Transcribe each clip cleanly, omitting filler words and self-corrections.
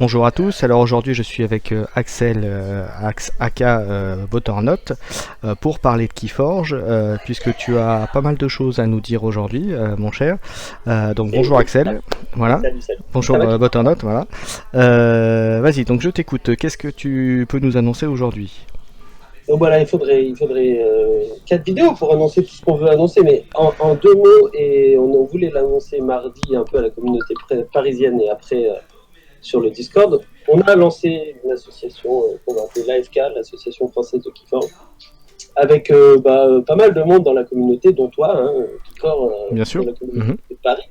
Bonjour à tous, alors aujourd'hui je suis avec Axel, aka Butternut, pour parler de Keyforge, puisque tu as pas mal de choses à nous dire aujourd'hui, mon cher. Donc Et bonjour oui, Axel, voilà. salut, salut. Ça Bonjour va, Kiko? Butternut, voilà. Vas-y, donc je t'écoute, qu'est-ce que tu peux nous annoncer aujourd'hui? Donc voilà, il faudrait 4 vidéos pour annoncer tout ce qu'on veut annoncer, mais en 2 mots, et on voulait l'annoncer mardi un peu à la communauté parisienne et après sur le Discord. On a lancé une association qu'on va appeler l'AFK, l'Association française de Keyforge, avec pas mal de monde dans la communauté, dont toi, Keycore, Bien sûr. dans la communauté Mhm. de Paris.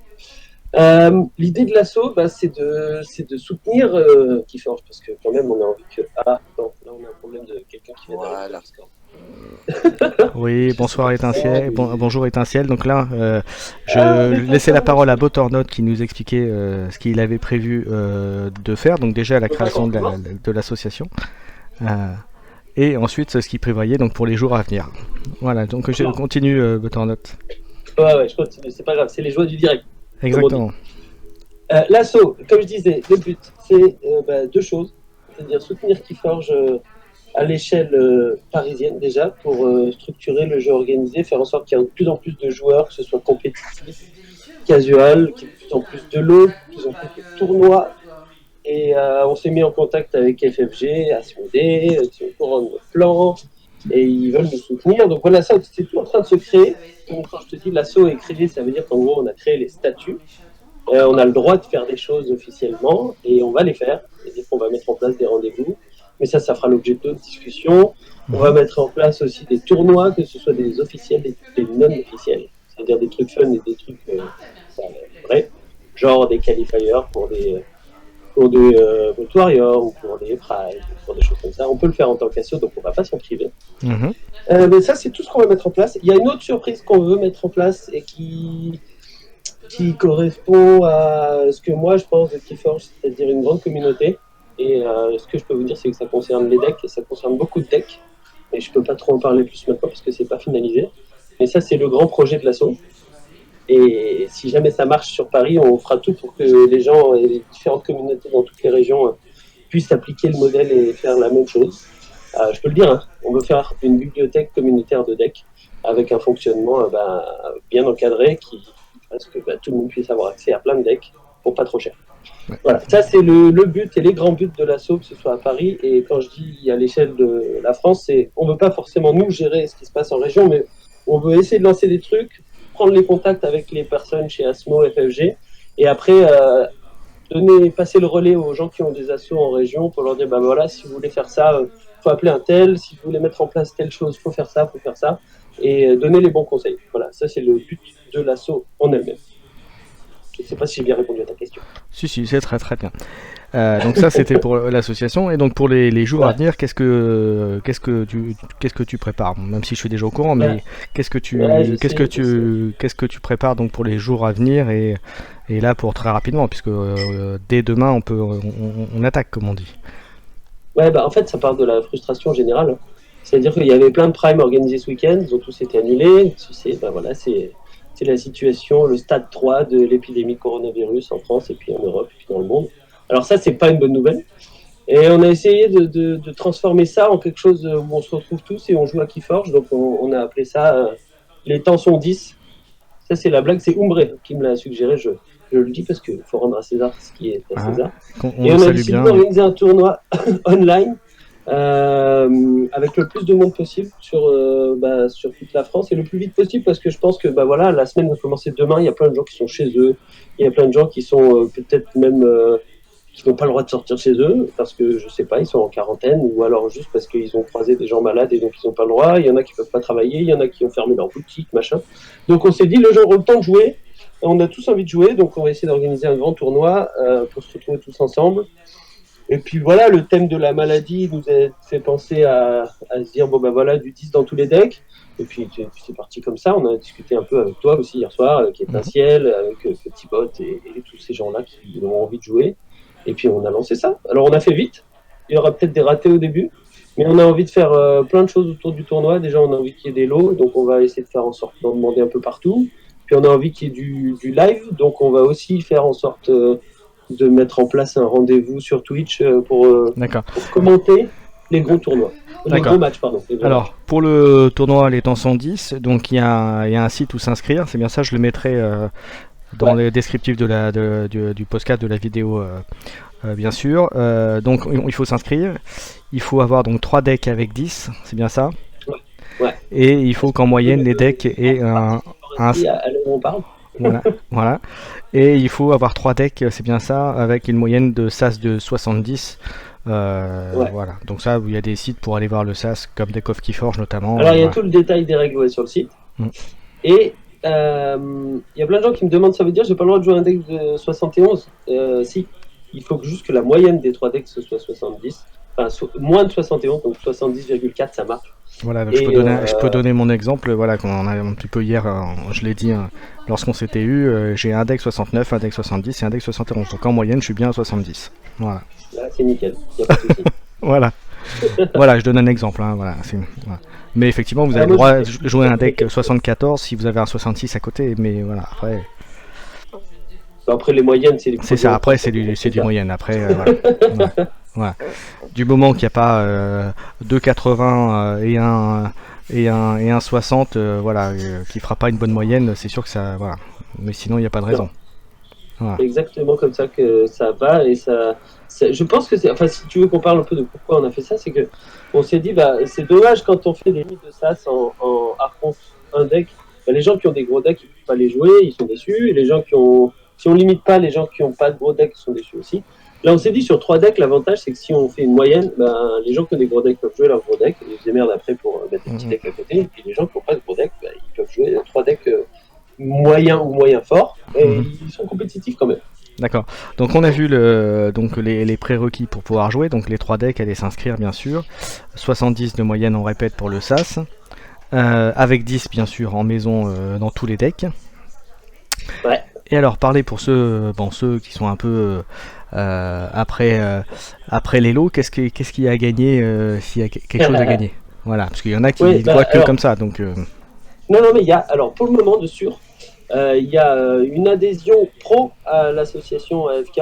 L'idée de l'asso, c'est de soutenir Keyforge, parce que quand même, on a envie que... Ah, non, là, on a un problème de quelqu'un qui vient d'arriver dans le Voilà. Discord. Oui, Je sais pas bonsoir qui c'est, Étincelle, mais... bonjour Étincelle. Donc là, Ah, je mais laissais la ça parole marche. à Butternut qui nous expliquait ce qu'il avait prévu de faire. Donc déjà la Donc, attends, création on commence. de l'association. Euh, et ensuite ce qu'il prévoyait donc pour les jours à venir. Voilà, donc je D'accord. continue Butternut. Ouais, je continue, c'est pas grave, c'est les joies du direct, comme on dit. Exactement. L'asso, comme je disais, le but, c'est deux choses. C'est-à-dire soutenir Keyforge à l'échelle parisienne déjà, pour structurer le jeu organisé, faire en sorte qu'il y ait de plus en plus de joueurs, que ce soit compétitif, casual, qu'il y ait de plus en plus de lots, de plus en plus de tournois. Et on s'est mis en contact avec FFG, Asmodée, qui sont au courant de notre plan, et ils veulent nous soutenir. Donc voilà, ça, c'est tout en train de se créer. Donc quand je te dis l'asso est créé, ça veut dire qu'en gros, on a créé les statuts. On a le droit de faire des choses officiellement, et on va les faire. C'est-à-dire qu'on va mettre en place des rendez-vous, mais ça fera l'objet d'autres discussions. On va Mhm. mettre en place aussi des tournois, que ce soit des officiels et des non officiels, c'est-à-dire des trucs fun et des trucs vrais, genre des qualifiers pour des Warriors ou pour des Pride, ou pour des choses comme ça. On peut le faire en tant qu'asso, donc on va pas s'en priver. Mhm. Mais ça, c'est tout ce qu'on va mettre en place. Il y a une autre surprise qu'on veut mettre en place et qui correspond à ce que moi je pense de Keyforge, c'est-à-dire une grande communauté. Et ce que je peux vous dire, c'est que ça concerne les decks et ça concerne beaucoup de decks. Et je peux pas trop en parler plus maintenant parce que c'est pas finalisé. Mais ça, c'est le grand projet de l'assaut. Et si jamais ça marche sur Paris, on fera tout pour que les gens et les différentes communautés dans toutes les régions puissent appliquer le modèle et faire la même chose. Je peux le dire, hein, on veut faire une bibliothèque communautaire de decks avec un fonctionnement bien encadré qui fasse que tout le monde puisse avoir accès à plein de decks pour pas trop cher. Ouais. Voilà, ça c'est le but et les grands buts de l'assaut, que ce soit à Paris. Et quand je dis à l'échelle de la France, c'est on ne veut pas forcément nous gérer ce qui se passe en région, mais on veut essayer de lancer des trucs, prendre les contacts avec les personnes chez Asmo, FFG, et après passer le relais aux gens qui ont des assos en région pour leur dire voilà, si vous voulez faire ça, faut appeler un tel, si vous voulez mettre en place telle chose, faut faire ça, et donner les bons conseils. Voilà, ça c'est le but de l'asso en elle-même. Je ne sais pas si j'ai bien répondu à ta question. Si, si, c'est très très bien. Donc ça c'était pour l'association et donc pour les jours à Voilà. venir, qu'est-ce que tu prépares? Bon, même si je suis déjà au courant, Ouais. mais Ouais, je sais, je sais. qu'est-ce que tu prépares donc pour les jours à venir et là pour très rapidement puisque dès demain on attaque comme on dit. Ouais, en fait, ça part de la frustration générale. C'est-à-dire qu'il y avait plein de primes organisés ce week-end, ils ont tous été annulés. C'est la situation, le stade 3 de l'épidémie coronavirus en France et puis en Europe et puis dans le monde. Alors ça, c'est pas une bonne nouvelle. Et on a essayé de transformer ça en quelque chose où on se retrouve tous et on joue à Keyforge. Donc on a appelé ça les temps sont 10. Ça, c'est la blague, c'est Umbré qui me l'a suggéré. Je le dis parce qu'il faut rendre à César ce qui est à Ah, César. on Et le on a salue décidé bien. d'organiser un tournoi online avec le plus de monde possible sur toute la France et le plus vite possible parce que je pense que voilà, la semaine va commencer demain. Il y a plein de gens qui sont chez eux. Il y a plein de gens qui sont peut-être même qui n'ont pas le droit de sortir chez eux parce que je sais pas, ils sont en quarantaine ou alors juste parce qu'ils ont croisé des gens malades et donc ils n'ont pas le droit. Il y en a qui peuvent pas travailler, il y en a qui ont fermé leur boutique, machin. Donc on s'est dit, les gens auront le temps de jouer. On a tous envie de jouer, donc on va essayer d'organiser un grand tournoi pour se retrouver tous ensemble. Et puis voilà, le thème de la maladie nous a fait penser à se dire, voilà, du 10 dans tous les decks. Et puis c'est parti comme ça. On a discuté un peu avec toi aussi hier soir, avec Mhm. Étincelle, avec Petit Bot et tous ces gens-là qui ont envie de jouer. Et puis on a lancé ça. Alors on a fait vite. Il y aura peut-être des ratés au début. Mais on a envie de faire plein de choses autour du tournoi. Déjà, on a envie qu'il y ait des lots. Donc on va essayer de faire en sorte d'en demander un peu partout. Puis on a envie qu'il y ait du live. Donc on va aussi faire en sorte de mettre en place un rendez-vous sur Twitch pour commenter les gros tournois. Les gros matchs, pardon. Alors, pour le tournoi Les Temps 110, donc il y a un site où s'inscrire, c'est bien ça, je le mettrai dans les descriptifs du podcast, de la vidéo, bien sûr. Donc, il faut s'inscrire, il faut avoir donc 3 decks avec 10, c'est bien ça? Ouais. Et il faut qu'en moyenne, les decks aient un... À l'heure où on parle. Voilà. Et il faut avoir 3 decks, c'est bien ça, avec une moyenne de SAS de 70. Voilà. Donc ça, il y a des sites pour aller voir le SAS, comme Deck of Keyforge notamment. Alors il y a tout le détail des règles sur le site. Et il y a plein de gens qui me demandent, ça veut dire j'ai pas le droit de jouer un deck de 71? Si, il faut juste que la moyenne des 3 decks ce soit 70. Enfin, moins de 71, donc 70,4 ça marche. Voilà, donc je peux donner mon exemple, voilà, qu'on a un petit peu hier, je l'ai dit, lorsqu'on s'était eu, j'ai un deck 69, un deck 70 et un deck 71, donc en moyenne je suis bien à 70. Voilà. Là c'est nickel, y a pas de souci. Voilà. Voilà, je donne un exemple, hein, voilà, voilà. Mais effectivement, vous avez le droit de jouer un deck 74 si vous avez un 66 à côté, mais voilà, après... Après les moyennes, c'est ça, après c'est du moyenne, après, voilà. Voilà. Du moment qu'il n'y a pas 2,80 et un 60, voilà, qui fera pas une bonne moyenne, c'est sûr que ça, voilà. Mais sinon, il n'y a pas de raison. Voilà. C'est exactement comme ça que ça va, et je pense que c'est, enfin, si tu veux qu'on parle un peu de pourquoi on a fait ça, c'est que on s'est dit, bah, c'est dommage quand on fait des limites de SAS en Archon un deck, bah, les gens qui ont des gros decks, ils ne peuvent pas les jouer, ils sont déçus, et les gens si on limite pas les gens qui n'ont pas de gros decks, ils sont déçus aussi. Là, on s'est dit sur 3 decks, l'avantage c'est que si on fait une moyenne, ben, les gens qui ont des gros decks peuvent jouer leur gros deck, et ils se démerdent après pour mettre des petits decks à côté, et puis les gens qui n'ont pas de gros deck, ben, ils peuvent jouer 3 decks moyens ou moyens forts, et ils sont compétitifs quand même. D'accord. Donc on a vu donc les prérequis pour pouvoir jouer, donc les 3 decks, aller s'inscrire bien sûr, 70 de moyenne on répète pour le SAS, avec 10 bien sûr en maison dans tous les decks. Ouais. Et alors parler pour ceux qui sont un peu après les lots, qu'est-ce qu'il y a à gagner s'il y a quelque chose à gagner? Voilà, parce qu'il y en a qui ne voient que comme ça. Donc, Non, mais il y a, alors pour le moment de sûr, il y a une adhésion pro à l'association AFK.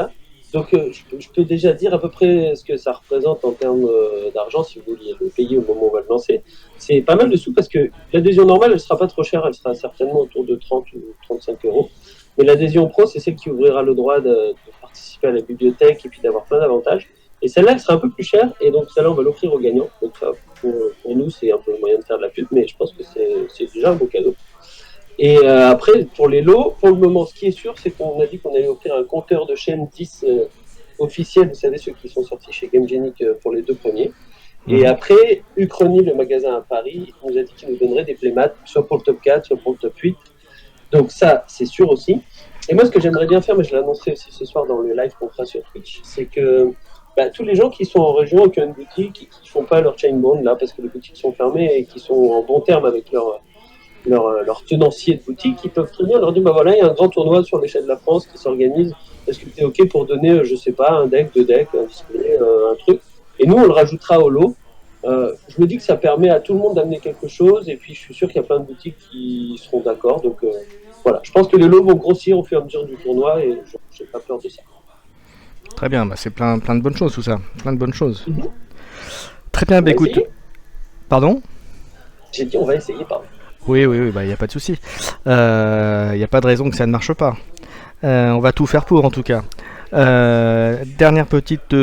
Donc je peux déjà dire à peu près ce que ça représente en termes d'argent, si vous vouliez le payer au moment où on va le lancer. C'est pas mal de sous parce que l'adhésion normale, elle sera pas trop chère, elle sera certainement autour de 30 ou 35 euros. Mais l'adhésion pro, c'est celle qui ouvrira le droit de participer à la bibliothèque et puis d'avoir plein d'avantages. Et celle-là, elle sera un peu plus chère, et donc celle-là, on va l'offrir aux gagnants. Donc pour nous, c'est un peu le moyen de faire de la pub, mais je pense que c'est déjà un beau cadeau. Et après, pour les lots, pour le moment, ce qui est sûr, c'est qu'on a dit qu'on allait offrir un compteur de chaîne 10 officiel, vous savez, ceux qui sont sortis chez GameGenic pour les 2 premiers. Et après, Uchronie, le magasin à Paris, nous a dit qu'il nous donnerait des playmats, soit pour le top 4, soit pour le top 8. Donc ça, c'est sûr aussi. Et moi, ce que j'aimerais bien faire, mais je l'annoncerai aussi ce soir dans le live qu'on fera sur Twitch, c'est que tous les gens qui sont en région et qui ont une boutique et qui ne font pas leur chainbound là, parce que les boutiques sont fermées et qui sont en bon terme avec leur tenancier de boutique, ils peuvent très bien leur dire, bah voilà, il y a un grand tournoi sur l'échelle de la France qui s'organise, est-ce que tu es OK pour donner, je sais pas, un deck, 2 decks, un display, un truc, et nous on le rajoutera au lot. Je me dis que ça permet à tout le monde d'amener quelque chose, et puis je suis sûr qu'il y a plein de boutiques qui seront d'accord, donc voilà, je pense que les lots vont grossir au fur et à mesure du tournoi, et je n'ai pas peur de ça. Très bien, c'est plein de bonnes choses tout ça, plein de bonnes choses. Très bien, écoute. Pardon? J'ai dit on va essayer, pardon. Oui, il n'y a pas de souci. Il n'y a pas de raison que ça ne marche pas. On va tout faire pour en tout cas. Dernière petite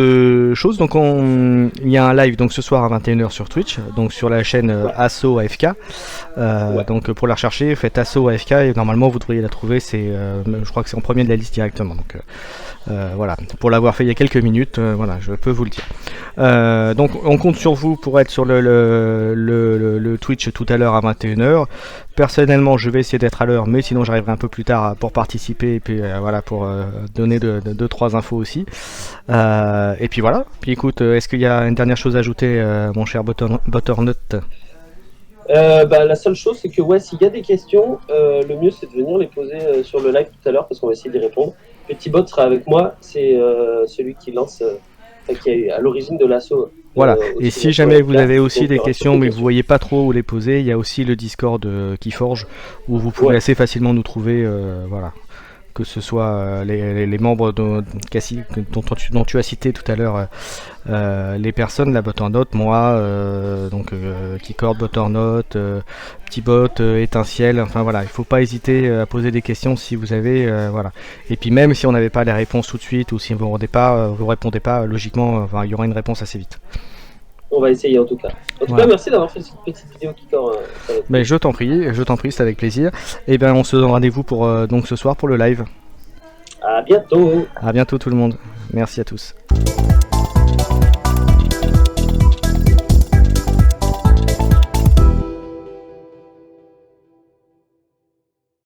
chose, donc il y a un live donc ce soir à 21h sur Twitch, donc sur la chaîne Asso AFK. Donc pour la rechercher, faites Asso AFK et normalement vous devriez la trouver. Je crois que c'est en premier de la liste directement. Donc voilà, pour l'avoir fait il y a quelques minutes, voilà, je peux vous le dire. Donc on compte sur vous pour être sur le Twitch tout à l'heure à 21h. Personnellement, je vais essayer d'être à l'heure, mais sinon j'arriverai un peu plus tard pour participer et puis voilà, pour donner 2-3 infos aussi. Et puis voilà. Puis écoute, est-ce qu'il y a une dernière chose à ajouter, mon cher Butternut? La seule chose, c'est que s'il y a des questions, le mieux c'est de venir les poser sur le live tout à l'heure parce qu'on va essayer d'y répondre. Petit Bot sera avec moi, c'est celui qui lance, qui est à l'origine de l'assaut. Voilà, et si jamais vous avez aussi des questions mais que vous voyez pas trop où les poser, il y a aussi le Discord Keyforge où vous pouvez assez facilement nous trouver, voilà. que ce soit les membres dont tu as cité tout à l'heure, les personnes, la Butternut, moi, Keycord, Butternut, Petitbot, Étincelle, enfin voilà, il faut pas hésiter à poser des questions si vous avez, voilà. Et puis même si on n'avait pas les réponses tout de suite ou si vous répondez pas, logiquement, il y aura une réponse assez vite. On va essayer en tout cas. En tout cas, merci d'avoir fait cette petite vidéo Keycord. Mais je t'en prie, c'est avec plaisir. Et ben on se donne rendez-vous pour donc ce soir pour le live. À bientôt. À bientôt tout le monde. Merci à tous.